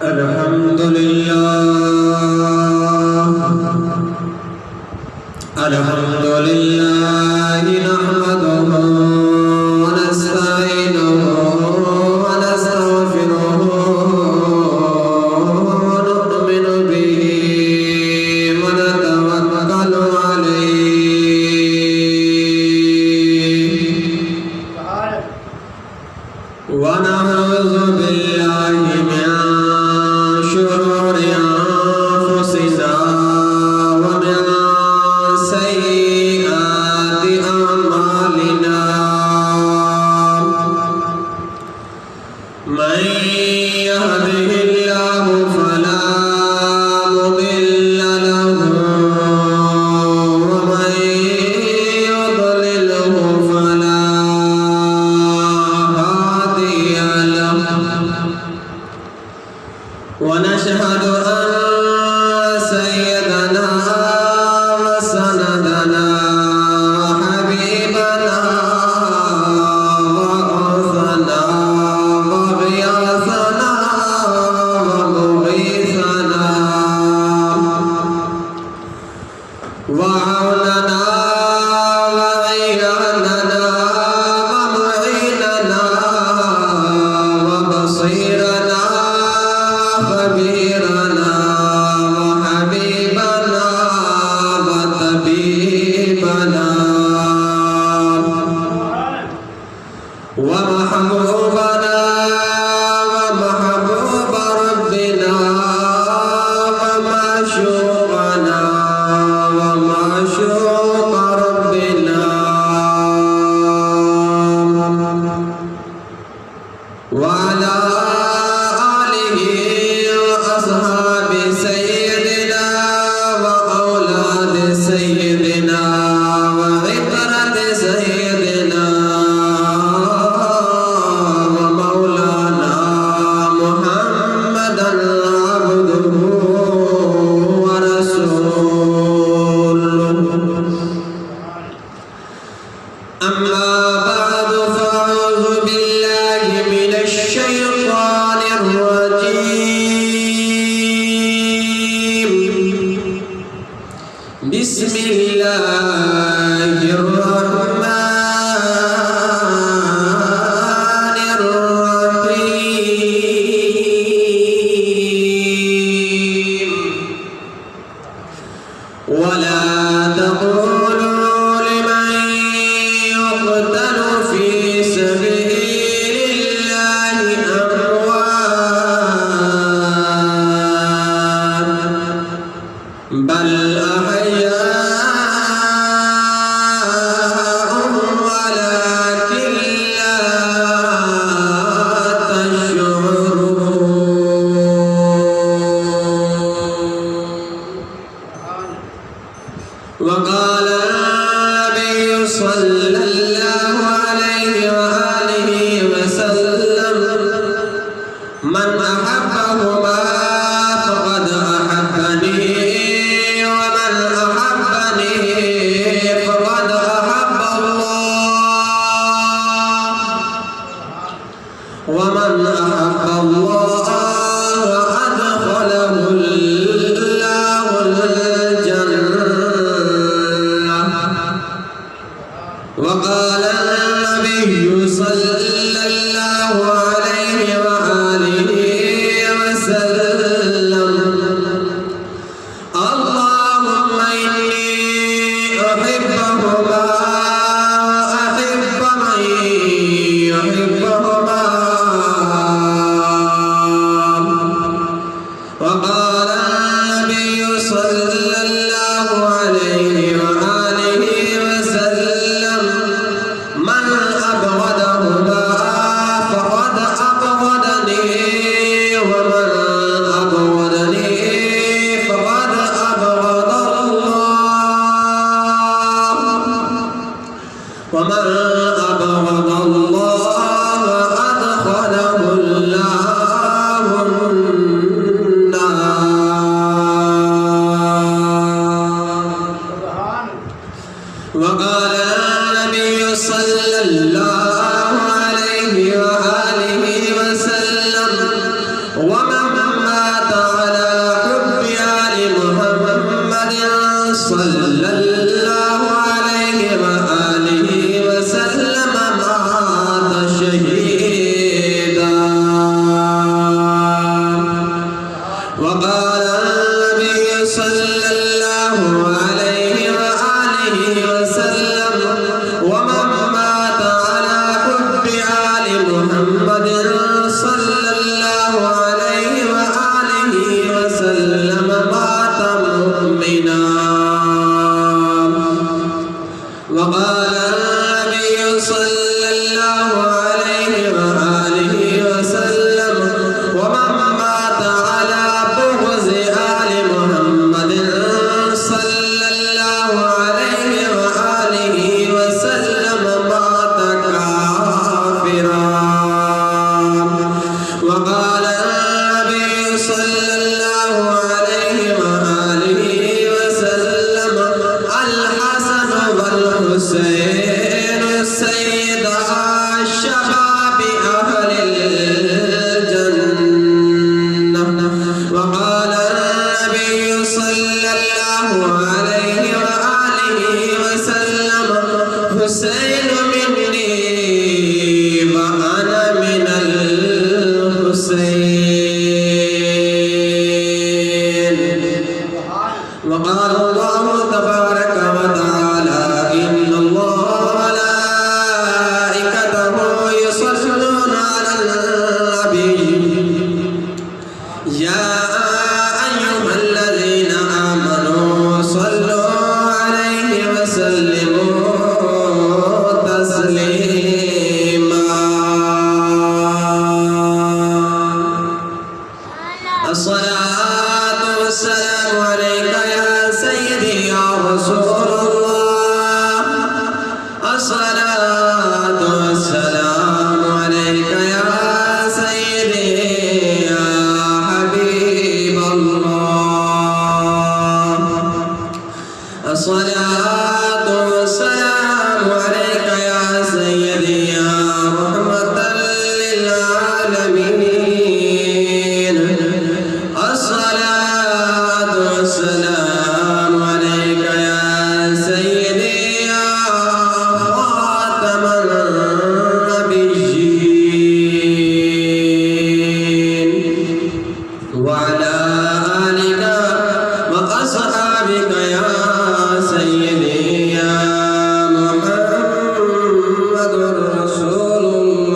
الحمد لله نحمده ونستعينه ونستغفره ونؤمن به ونتوكل عليه ونعوذ بالله من شرور أنفسنا ومن سيئات أعمالنا من يهده الله فلا مضل له ومن يضلله فلا هادي له ونشهد أن سيدنا وسندنا وحبيبنا وغوثنا وغياثنا ومغيثنا وعوننا وعياننا ومعيننا وبصيرنا خبيرنا وحبيبنا وطبيبنا ومحبوبنا ومحبوب ربنا ومعشوقنا ومعشوق ربنا وعلى أصحاب سيدنا وأولاد سيدنا وعطرة سيدنا ومولانا محمدا عبده ورسوله أما بعد فأعوذ بالله من الشيطان الرجيم بسم الله الرحمن الرحيم ولا تقولوا لمن يقتل في سبيل الله أموات بل أحياء ولكن لا تشعرون وقال النبي صلى الله عليه وآله وسلم من أحبهما فقد أحبني ومن أحبني فقد أحب الله ومن أحب الله أدخله الله الجنة وقال النبي صلى الله عليه وآله وسلم اللهم إني أحبهما أحب من يحبهما وقال النبي صلى الله عليه وآله وسلم من أبغضهما فقد أبغضني ومن أبغضني فقد أبغض الله ومن أبغض الله أدخله الله النار وقال النبي صلى الله عليه وآله وسلم ومن المرسلين. وقال الله تبارك وتعالى إن الله وملائكته يصلون على النبي يا أيها الذين آمنوا صلوا عليه وسلموا تسليما. الصلاة والسلام عليك يا سيدي يا رسول الله. الصلاة والسلام عليك يا سيدي يا حبيب الله. الصلاة والسلام عليك يا سيدي يا رحمة للعالمين. الصلاة والسلام عليك يا سيدي يا خاتم النبيين وعلى آلك وأصحابك يا سيدي يا محمد رسول الله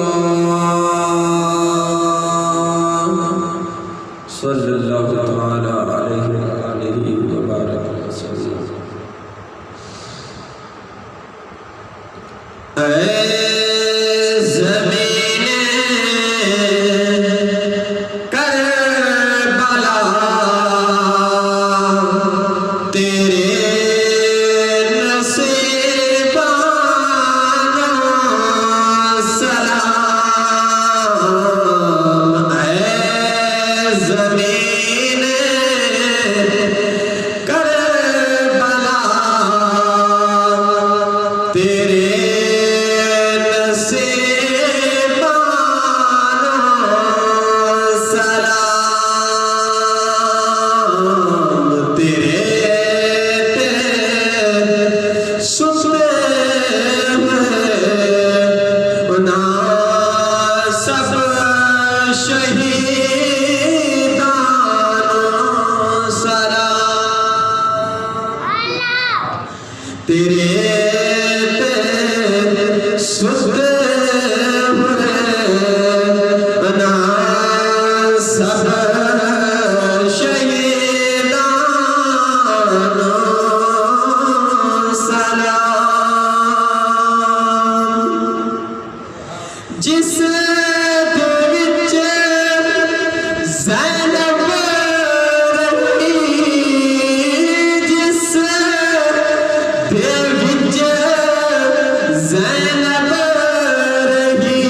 صلى الله تعالى عليه وآله وبارك وسلم. اے زمین کربلا تیرے نصیبانو سلام. اے زمین کربلا تیرے جس دے وچ زینب رہی، جس دے وچ زینب رہی،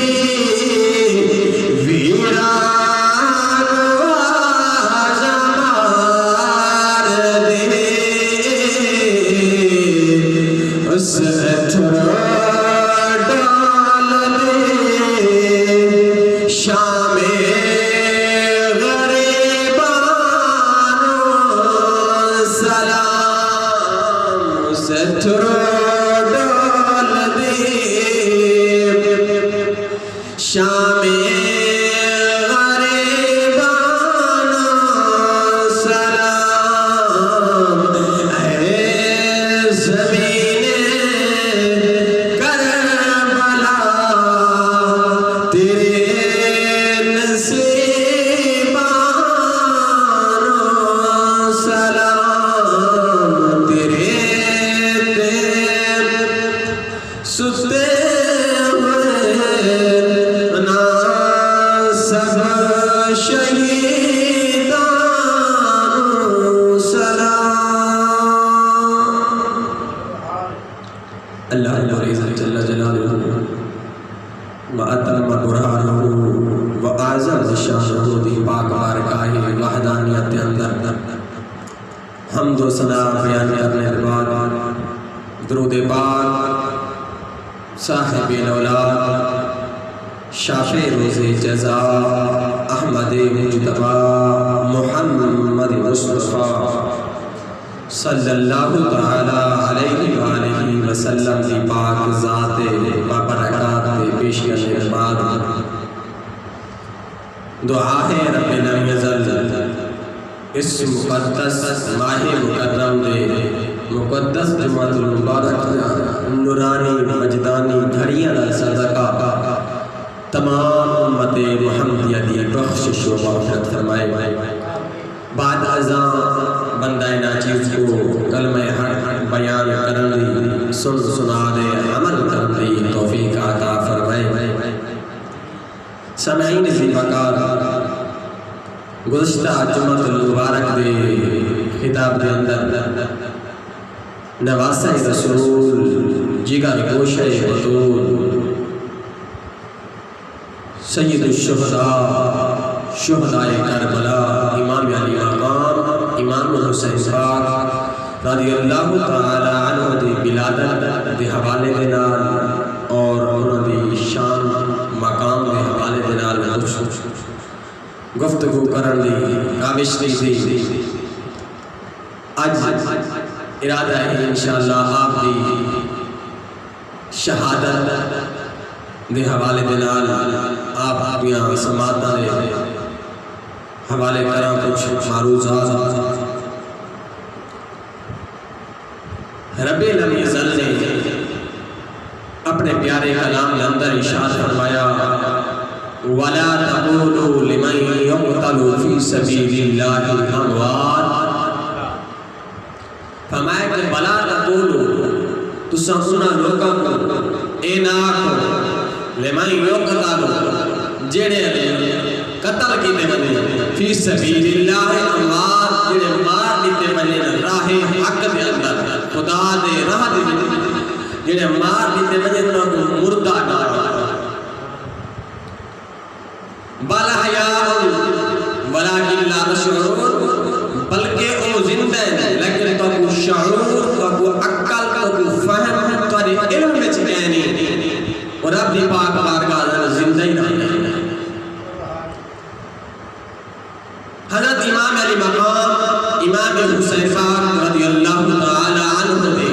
ویران واجا مار دے اس اتھرو شام غریبانو سلام. سترو ڈول دی شام غریبانو سلام. اے زمین کربلا تیرے ستے ہوئے ناصب شہیدانو سلام. اللہ العزت جل جلالہ وأتم برہانہ وأعظم شانہ دی پاک بارگاہ وحدانیت اندر حمد و ثنا بیان کرنے کے بعد درود پاک صاحب الاولاد شافع روز جزا احمد مجتبی محمد مصطفیٰ صلی اللہ تعالی علیہ وآلہ وسلم دی پاک ذات بابرکات پیش کرنے کے بعد دعا ہے رب لم یزل اس مقدس ماہ مکرم دے مقدس جمعۃ المبارک نورانی مجدانی گھڑیاں دا صدقہ تمام امت محمدیہ دی بخشش و مغفرت فرمائے۔ بعد ازاں بندہ ناچیز کو کلمہ حق بیان کرن دی سنا دے عمل کرن دی توفیق عطا فرمائے۔ سامعین ذی وقار، گزشتہ جمعۃ المبارک دے خطاب دے اندر نواسہ رسول جگر گوشہ بطول سید الشہداء شہداء کربلا امام علی مقام امام حسین پاک رضی اللہ تعالی عنہ دی ولادت دے حوالے دے نال اور انہاں دی شان مقام دے حوالے دے نال گفتگو کرن دی کاوش دی اج ارادہ ہے انشاءاللہ آپ دی شہادت دے حوالے دے نال آپ اپنیاں سماعتاں دے حوالے کراں کچھ معروضات۔ رب لم یزل نے اپنے پیارے کلام کے اندر ارشاد فرمایا وَلَا تَقُولُوا لِمَن يُقْتَلُ فِي سَبِيلِ اللَّهِ أَمْوَاتٌ، فرمایا کہ وَلَا تَقُولُوا تو سننا لوگوں کو اے نہ آکھو لِمَن يُقْتَلُ جڑے قتل کیتے بنے فی سبیل اللہ اموات جڑے مار دیتے بنے راہ حق دے اندر خدا دے راہ دے جڑے مار دیتے بنے انہوں کو مردہ ڈارا بل حیاء ولیکن لا تشعرون، بلکہ او زندہ ہے لیکن تو کو شعور تو کو عقل تو کو فہم تو علم میں چکینی اور رب دی پاک بارگاہ زندہ ہی رہنے۔ حضرت امام علی مقام امام حسین پاک رضی اللہ تعالی عنہ دے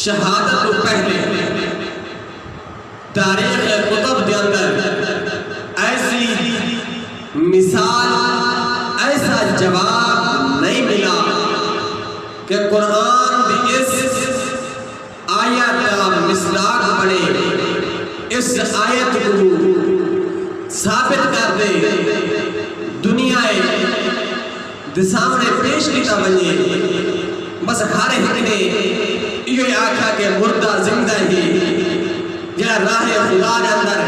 شہادت کو پہلے تاریخ کتب دے اندر ایسی مثال ایسا جواب نہیں ملا کہ قرآن دی اس آیت کا مصداق بنے، اس آیت کو ثابت کر دے، دنیا دے سامنے پیش کیتا بنے، بس ہر ایک نے یہ آکھا کہ مردہ زندہ ہی جہاں راہ خدا دے اندر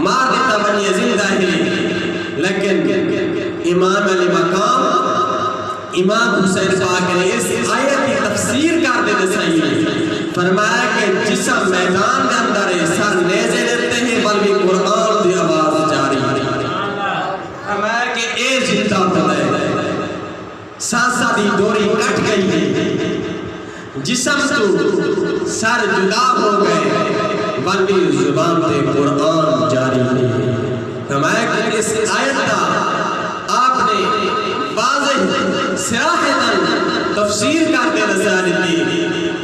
مار دیتا بنی زندہ ہی، لیکن امام علی مقام امام حسین پاک نے اس آیت کی تفسیر کر دے صحیح فرمایا کہ جسم میدان کے اندر سر نیزے لیتے ہیں بلکہ قرآن دی آواز جاری فرمایا کہ اے زندہ ہوئے سانسا دی دوری کٹ گئی ہے، جسم تو سر جدا ہو گئے بلکہ زبان تے قرآن جاری ہے۔ فرمایا کہ اس آیت کا آپ نے واضح صراحتاً تفسیر کرتے نظر دی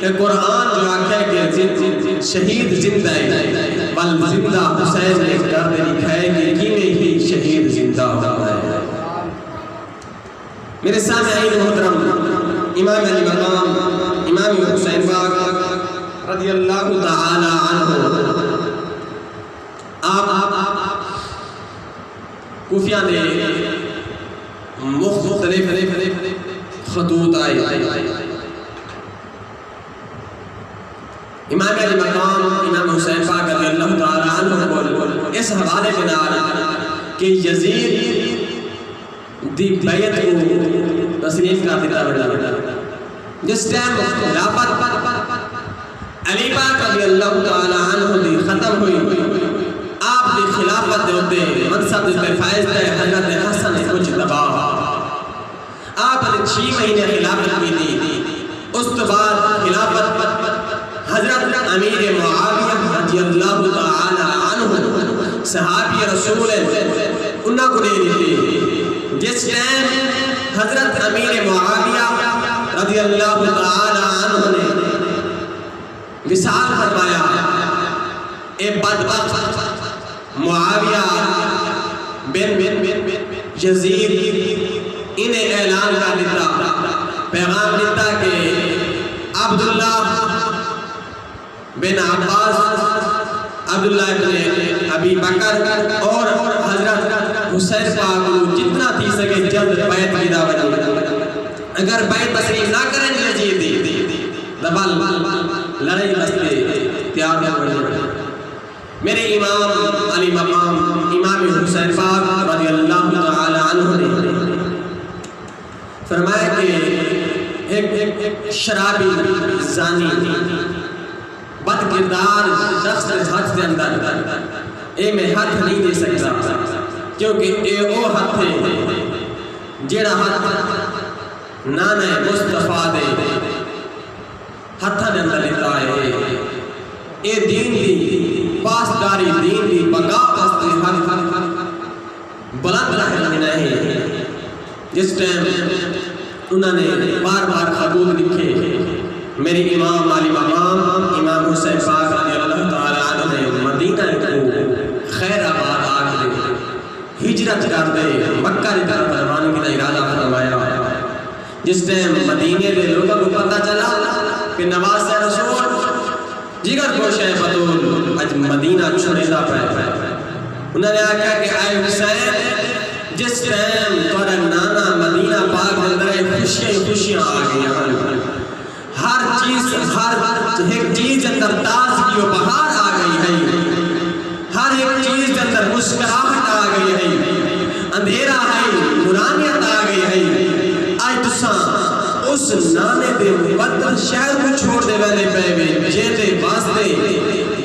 کہ قرآن جو آکھا ہے کہ شہید زندہ ہے، بل زندہ حسین نے کر دے لکھا ہے کہ کینے ہی شہید زندہ ہوتا ہے۔ میرے سامعین محترم، امام علی مقام امام حسین پاک رضی اللہ تعالی عنہ آپ کوفیہ دے مختلف خطوط آئے، امام علی مقام امام حسین پاک رضی اللہ تعالی عنہ کو اس حوالے بنا کہ یزید دی بیعت کو تسلیم کر دیتا بڑا جس ٹائم خلافت علی پاک رضی اللہ تعالی عنہ دی ختم ہوئی، آپ دی خلافت ہوتے منصب پہ فائز تھے حضرت حسن کچھ دباؤ، آپ نے 6 مہینے خلافت کی تھی، اس تو بعد خلافت حضرت امیر معاویہ رضی اللہ تعالی عنہ صحابی رسول انہاں کو دے دیتے، جس ٹائم حضرت امیر معاویہ رضی اللہ تعالی عنہ نے وصال فرمایا، اے بدبخت معاویہ بن یزید انہیں اعلان کر دیتا، پیغام دیتا کہ عبداللہ بن عباس، عبداللہ بن ابی بکر اور حضرت حسین پاک کو جتنا تھی سکے جلد بیعت کی دعوت دی۔ اگر بیعت تسلیم نہ کریں یزید دبل لڑائی بستے تیار ہو جائے۔ میرے امام علی مقام امام حسین پاک رضی اللہ تعالی عنہ نے فرمایا کہ ایک شرابی زانی بد کردار شخص کے ہاتھ کے اندر اے میں ہاتھ نہیں دے سکتا، کیونکہ اے او ہاتھ ہے جیڑا ہاتھ نانے مصطفیٰ دے ہاتھاں دے اندر لیتا ہے۔ اے دین دی پاسداری، دین دی بقا واسطے ہاتھ بلند رہنا ہے۔ جس ٹائم انہوں نے بار بار خطوط لکھے، میرے امام علی مقام امام حسین پاک رضی اللہ تعالی عنہ نے مدینہ کو خیر آباد آکے ہجرت کر دے مکہ کی طرف روانگی کا ارادہ فرمایا۔ جس ٹائم مدینے کے لوگوں کو پتہ چلا کہ نواز رسول جگر گوش ہے بطول اج مدینہ چھوڑیدا پہ، انہوں نے آکھا کہ اے حسین جس ٹائم تھوڑا نانا مدینہ پاک اندر خوشیاں آ گئی، ہر ایک چیز اندر تازگی و بہار آ گئی ہے، ہر ایک چیز اندر مسکراہٹ آ گئی ہے، اندھیرا ہے، نورانیت آ گئی ہے۔ آج تساں اس نانے دے مقدس شہر کو چھوڑ دے ویلے پہ گئے جیتے واسطے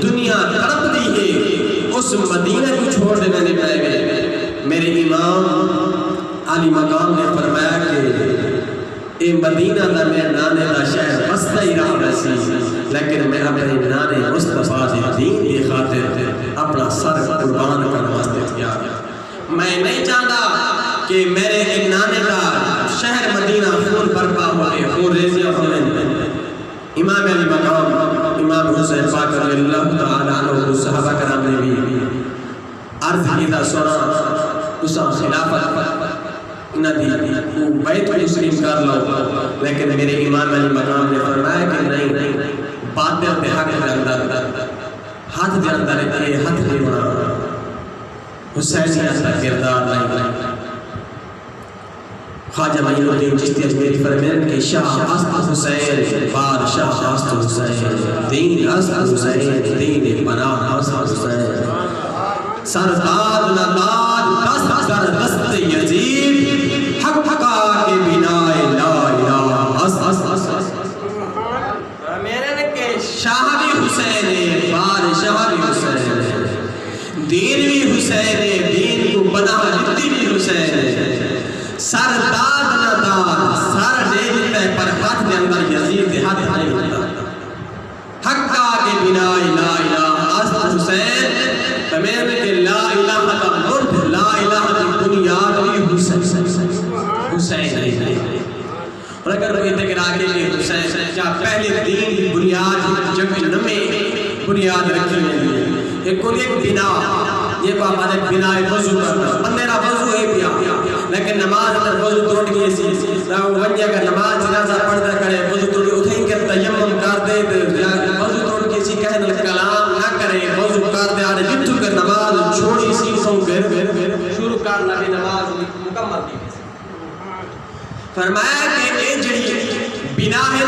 دنیا تڑپ دی ہے، اس مدینہ کو چھوڑ دے ویلے پہ گئے۔ میرے امام علی مقام نے فرمایا کہ اے مدینہ دا میرے نانے دا شہر بستا ہی رہا رسی، لیکن میں اپنے نانے مصطفیٰ دے دین دی خاطر اپنا سر قربان کرنے واسطے تیار ہوں۔ میں نہیں چاہتا کہ میرے نانے دا شہر مدینہ خون برپا ہوئے، خون ریزیاں ہوئے۔ امام علی مقام امام حسین پاک رضی اللہ تعالی عنہ کو صحابہ کرام نے بھی عرض کیتا سنا اسا خلافت نہ دی وہ بیت مسلم کر لو، لیکن میرے امام علی مقام نے فرمایا کہ نہیں، باطل دے حق دے اندر ہاتھ دے اندر اے ہاتھ نہیں ہونا، حسینیت کا کردار نہیں۔ خواجہ معین الدین چشتی اجمیری فرمائیں کہ شاہ است حسین بادشاہ است حسین، دین است حسین، دین پناہ است حسین، سرداد نتاد دست در دست یزید، حق حقا کے بنائے لا الہ است۔ میرے لکے شاہ بھی حسین ہے، بادشاہ بھی حسین ہے، دین بھی حسین ہے، دین کو بنا جتی بھی حسین ہے۔ سرداد نتاد سر دے دیتا ہے پر ہاتھ دے اندر یزید دے ہاتھ نہیں ہوتا، حقا کے بنائے لا الہ است حسین۔ تمہیں کہ لا الہ کا مرد، لا الہ کی بنیاد بھی حسین نہیں۔ اور اگر وہ اتنے آگے کہ حسین کیا پہلے دین کی بنیاد جب نمے بنیاد رکھی ہے، ایک بنا یہ کو ہمارے بنا وضو کرنا، بندیرہ وضو ہے پیا، لیکن نماز اندر وضو توڑ گئی سی، ونجے اگر نماز جنازہ پڑھتا کرے وضو توڑ اتھیں کہ تیمم کر دے، وضو توڑ گئی سی کہنے کلام نہ کرے، وضو کر دے آنے جتو کر نماز چھوڑی سی سو پھر شروع کرنا بھی نماز مکمل دی۔ فرمایا کہ اے جڑی بنا ہے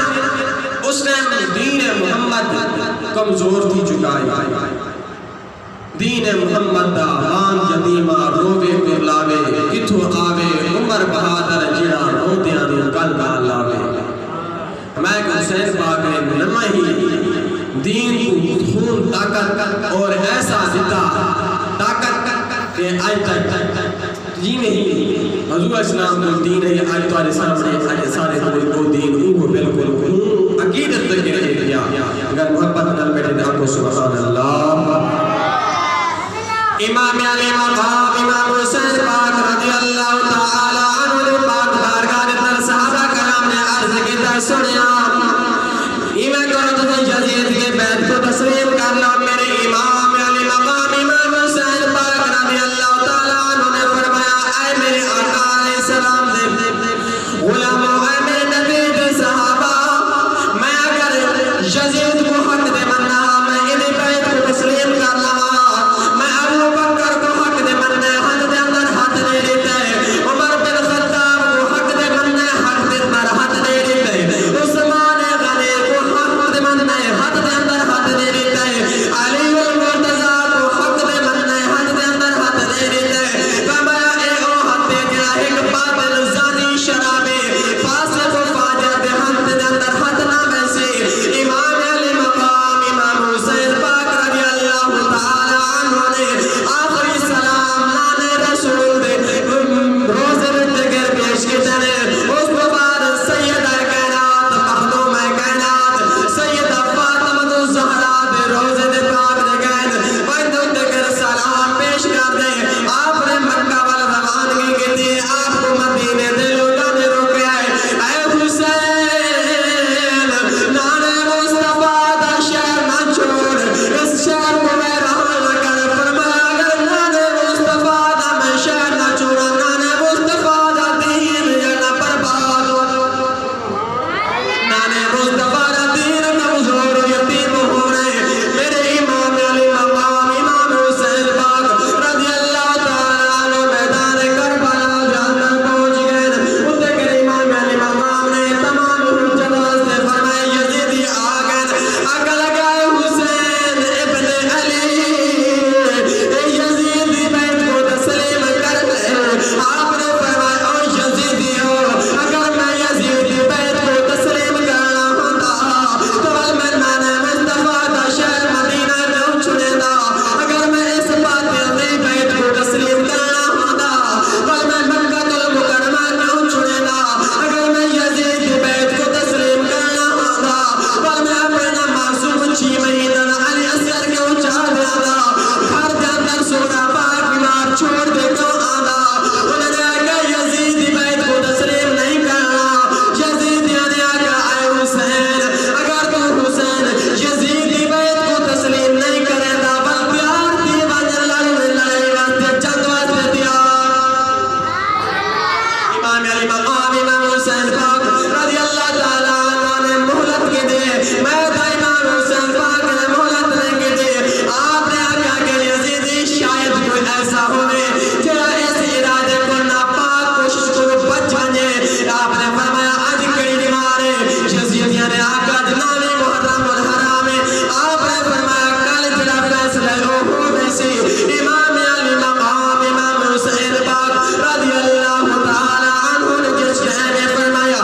اس نے دین محمد کمزور تھی چکائی، دین محمد دا وان جدیمہ روے پر لاوے، کتھو آوے عمر بہادر جڑا روتیاں دے کل کا لاوے۔ میں کہ حسین پاک نے نمہی دین کو خون طاقت اور ایسا دیتا طاقت کہ آج تک جی نہیں حضور اسلام کو دین ہے، آج تو آج سامنے آج سارے کو دین وہ بالکل عقیدت تک رہے گیا۔ اگر محبت نہ بیٹھے تو آپ کو سبحان اللہ۔ امام علی مقام امام حسین پاک رضی اللہ تعالی عنہ نے پاک بارگاہ اندر صحابہ کرام نے عرض کیتا سنیا ایمان کرو تو یزید کے بیت کو تسلیم کر لو۔ میرے امام علی مقام امام حسین پاک رضی اللہ تعالی عنہ نے امام علی مقام امام حسین پاک رضی اللہ تعالیٰ عنہ نے مہلت کے دے میں تو امام حسین پاک نے مہلت نہیں کے دے آپ نے آقا کے یزیدی شاید کوئی ایسا ہوئے جرا اس ارادے کو ناپاک کوشش کو بچ بنے آپ نے فرمایا آج کڑی دیوارے یزیدیاں نے آقا جناوی محرم الحرام آپ نے فرمایا کل جڑا فیصلہ ہو ویسی امام علی مقام امام حسین پاک رضی اللہ تعالیٰ عنہ نے جس نے فرمایا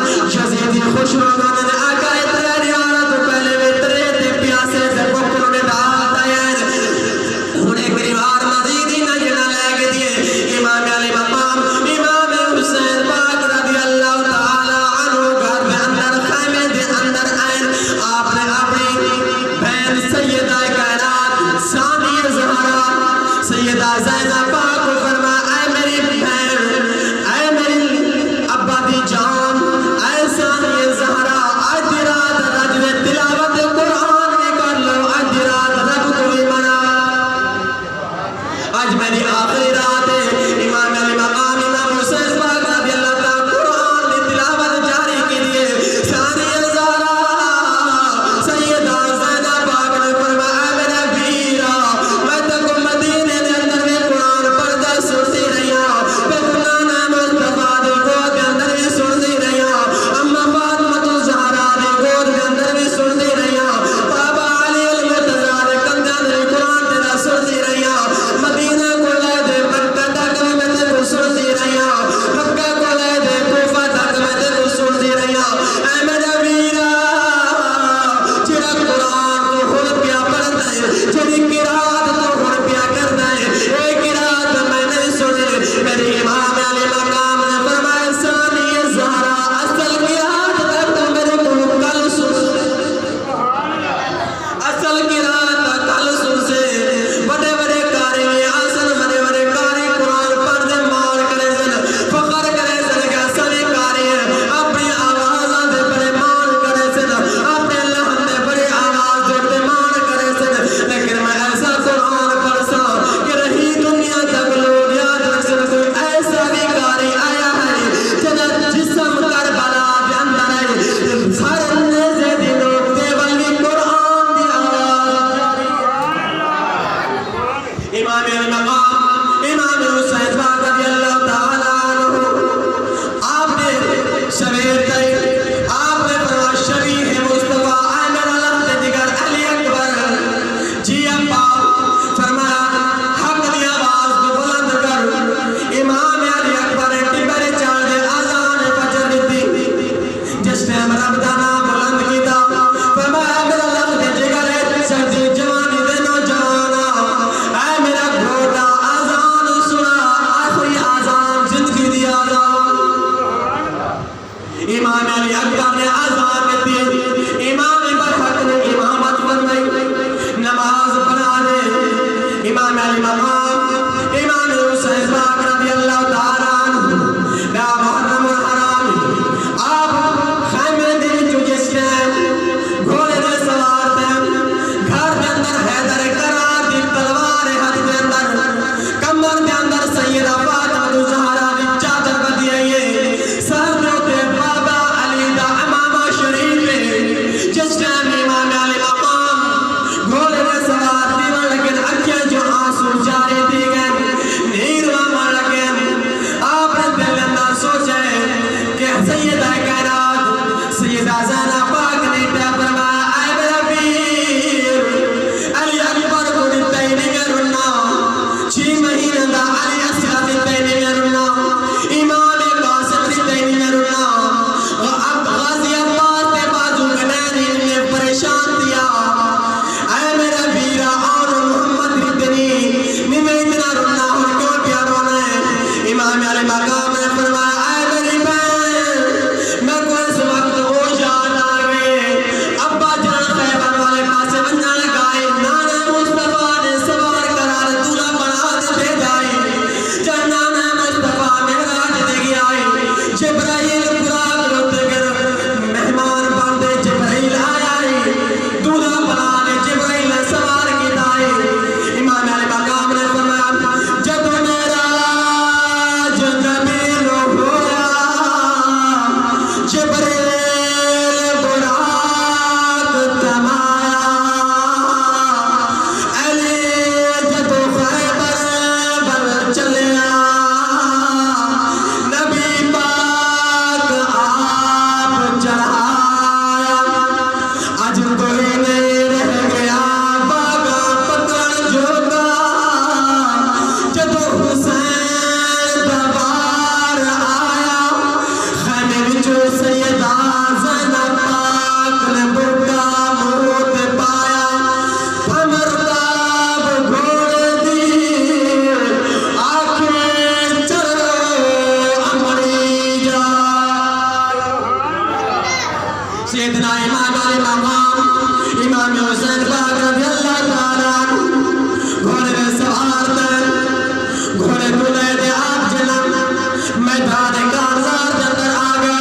کارزار کے اندر آ گئے.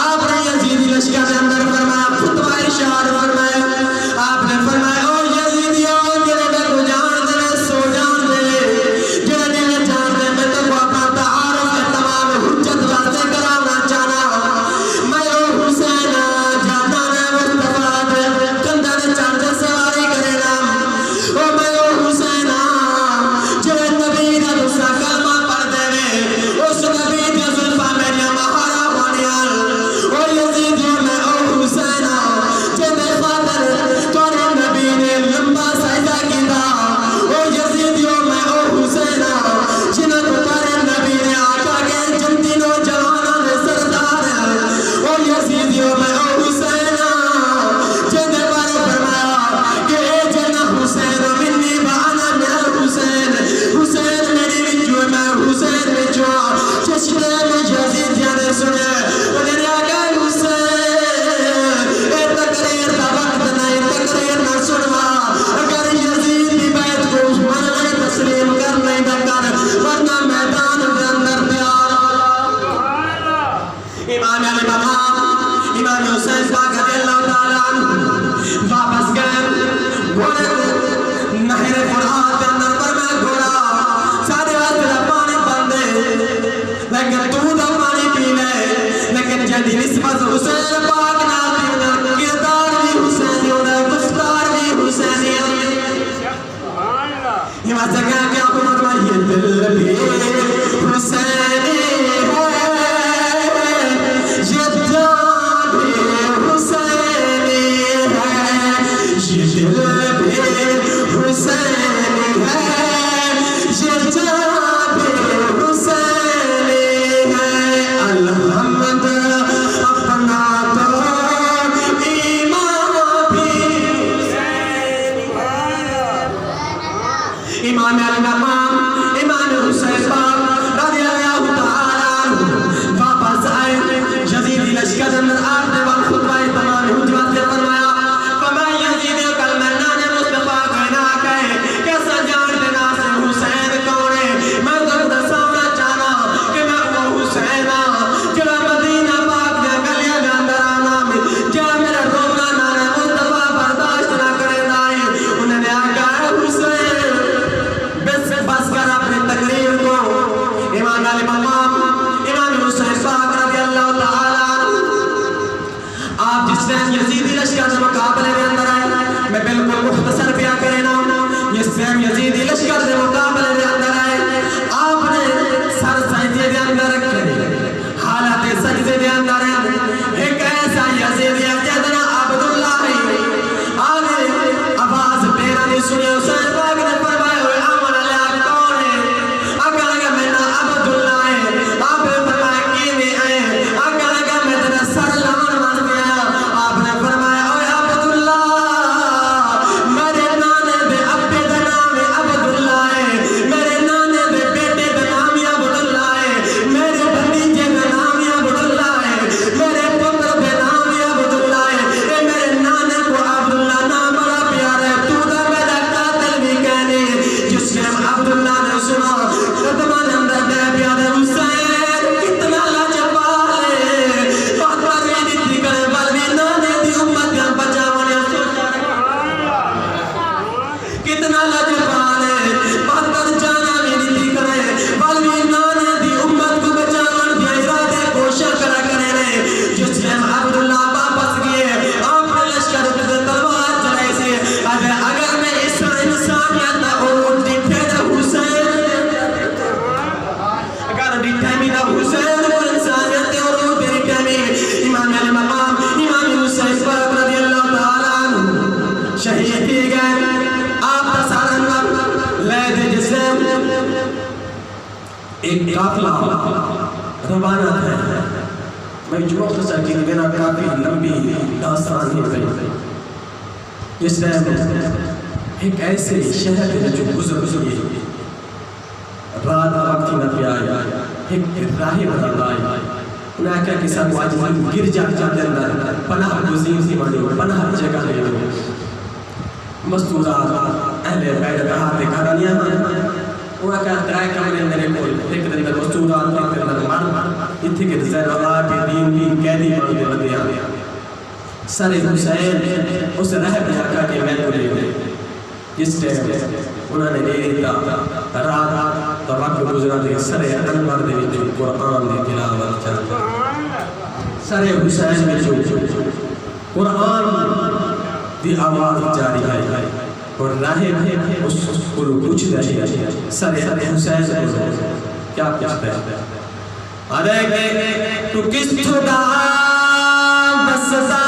آپ نے یزیدی لشکر کے اندر فرمایا خطبہ ارشاد فرمایا. آپ نے فرمایا او یزیدیو جڑے میں کو جان دے سو جان دے جڑے نے جان دے میں تو اپنا تعارف تمام حجت واسطے کرانا چاہنا. میں او حسین جاتا نے مصطفیٰ دے کندھے تے چڑھ کے سواری کرے نا. او میں او حسین جڑے نبی دا دوسرا کلمہ پڑھ دے وے اس نبی دی زلفاں میری مہارا ہوانیاں. او یزیدیو میں او حسین جے خاطر تورے نبی نے لمبا سجدہ کیتا. او یزیدیو میں او حسین جنہاں کو تورے نبی نے آقا کے جنتی نوجواناں دے سردار. او یزیدیو میں او حسین جے بارے فرمایا کہ اے جنہ حسین منی وانا من الحسین. حسین میری وچوں میں حسین وچوں چشمے میں یزیدیاں نے سنے انہیں نے آقا حسین اے تقریر دا وقت نہیں تقریر نہ سنوا. اگر یزید دی بیعت کو مرنے تسلیم کر نہیں کر ورنہ میدان کے اندر تیار. امام علی مقام امام حسین پاک رضی اللہ تعالیٰ عنہ واپس گئے گھوڑے کو نہر فرات کے اندر پر میں گھوڑا سارے واسطے دا پانی بندے لیکن تو دا پانی پی لے. لیکن جدی نسبت حسین پاک نال دی کردار بھی حسینی ہونا گفتار بھی حسینی یہ واسطے کہا کہ آپ کو یہ دل بھی حسینی ہے یہ جان بھی حسینی ہے یہ دل بھی حسینی ہے یہ جان بھی حسینی ہے. الحمد اپنا تو ایمان بھی حسینی ہے. امام علی مقام امام حسین پاک رضی اللہ تعالیٰ عنہ واپس آئے. یزیدی لشکر کے اندر آپ نے وقت خطبہ تمام حجت سے فرمایا فرمایا یزید کلمہ نانے مصطفیٰ کہنا کہے کیسا جان دینا سے حسین کون ہے. میں تو سامنا چاہنا کہ میں وہ حسین جڑا مدینہ پاک دے گلیاں دے اندر آنا جڑا میرا رونا نانے مصطفیٰ برداشت نہ کرے دائی. انہوں نے آقا حسین بس کر اپنی تقریر کو. امام علی مقام امام حسین پاک رضی اللہ تعالیٰ آپ جس ٹائم یزیدی لشکر کے مقابلے میں اندر آئے میں بالکل مختصر بیان کرنا. جس ٹائم یزیدی لشکر کے مقابلے میں اندر آئے آپ نے سر سجدے دے اندر رکھے حالت سجدے دے اندر ایک ایسا یزیدی جدنا عبداللہ آگے آواز پیرا نہیں سنی. حسین پاک نے فرمایا ہوئے آمن علیہ کون ہے. آگا لگا میں نا عبداللہ ہے. آپ نے فرمایا کیویں آئے. آگا لگا میں تیرا سر لمن مان گیا. آپ نے فرمایا اوے عبداللہ میرے نانے دے ابے دا نام عبداللہ ہے. میرے نانے دے بیٹے دا نام عبداللہ ہے. میرے بھتیجے دا نام عبداللہ ہے. میرے پتر دا نام عبداللہ ہے. اے میرے نانے کو عبداللہ نام بڑا پیارا ہے. تو دا میرا قاتل بھی کہنے. جس ٹائم عبداللہ نے سنا قدمان اندر دے پیارے حسین کتنا لاجواب ہے. بہتر بھی دیتی کرے بلوی نانے دی امت کا بچاوانے کتنا لاجواب ہے. بہتر جانا بھی دیتی کرے بلوی نانے دی امت کو بچاوانے دی ارادے کوشش کرا کرے رہے. جس ٹائم عبداللہ واپس گئے آپ نے لشکر کے تلوار چلائے سے اگر میں اس انسانیت نہ اور ڈٹھے دا حسین اگر ڈٹھے بھی دا حسین وہ انسانیت اور ڈٹھے بھی. امام علی مقام امام حسین پاک رضی اللہ تعالیٰ عنہ شہید کیے گئے. آپ کا سارا نام لے دے جس سے ایک قافلہ روانہ ہے. میں جو مختصر کی میرا کافی لمبی داستان ہی پہ جس ٹائم ایک ایسے شہر ہے جو گزر گئی رات وقت نہ پیایا ایک راہی بنا آئی. انہیں کہا کہ سب آج گر جاتے اندر پناہ گزین سی مانی پناہ جگہ لے مستورات اہل بیت کہاتے گھرانیاں وہ کہا ترائے کمرے میرے کو ایک دن در مستورات ایک دن در مرد اتھے کے زین اللہ کے دین بھی قیدی بندے بندے آنے سر حسین اس رہ بیا کہا کہ میں کو لے گئے جس ٹیم انہوں نے لے دیتا رات تو وقت گزرا دے سر انور دے جو قرآن دے تلاوت چاہتا سر حسین میں جو قرآن دی آواز جاری ہے اور راہب اس کو پوچھ دے سر حسین کو کیا پوچھتا ہے ارے کہ تو کس خدا بسزا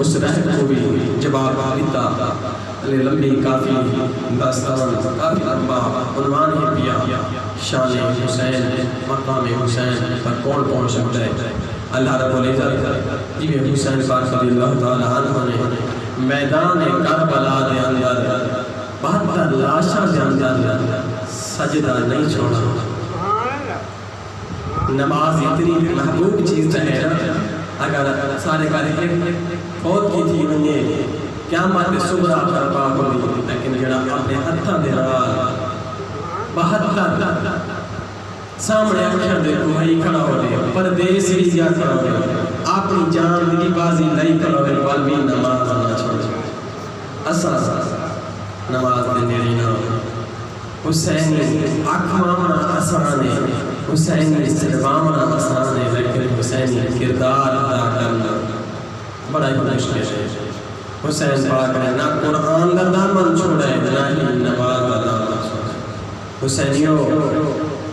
اس رہت کو بھی جواب دیتا لمبی کافی داستان کافی لمبا عنوان ہی پیا شان حسین مقام حسین پر کون پہنچ سکتا ہے اللہ رب العزت یہ حسین پاک رضی اللہ تعالی عنہ نے میدان کربلا دے اندر 72 لاشاں دے اندر سجدہ نہیں چھوڑا نماز اتنی محبوب چیز ہے اگر سارے کارے فوت کی تھی انہیں قیامت صبح برپا ہوئی لیکن جڑا اپنے ہتھاں دے نال 72 سامنے اکھیاں دے کوئی کھڑا ہو دے پردیس بھی جا کھڑا ہو دے اپنی جان دی بازی نہیں کھڑا ہو دے بل بھی نماز نہ چھوڑ اساس نماز دے نیڑے نہ حسینی اکھوامنا آسان ہے حسینی سلوامنا آسان ہے لیکن حسینی کردار ادا کرنا بڑا ہی مشکل ہے حسین پاک نے نہ قرآن کا دامن چھوڑا ہے نہ ہی نماز کا دامن چھوڑا حسینیوں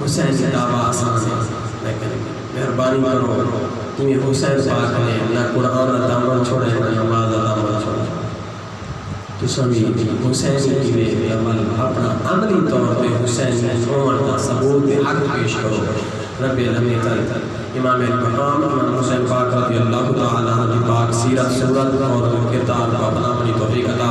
حسین کی دعویٰ آسان ہے لیکن مہربانی کرو کہ حسین پاک نے نہ قرآن کا دامن چھوڑا ہے نہ نماز کا دامن چھوڑا تو سبھی حسین کی بے عمل اپنا عملی طور پہ حسین کی عمر کا ثبوت حق پیش کرو رب العالمین امام المقام امام حسین پاک رضی اللہ تعالیٰ عنہ کی پاک سیرت صورت اور کردار کو اپنا اپنی توفیق عطا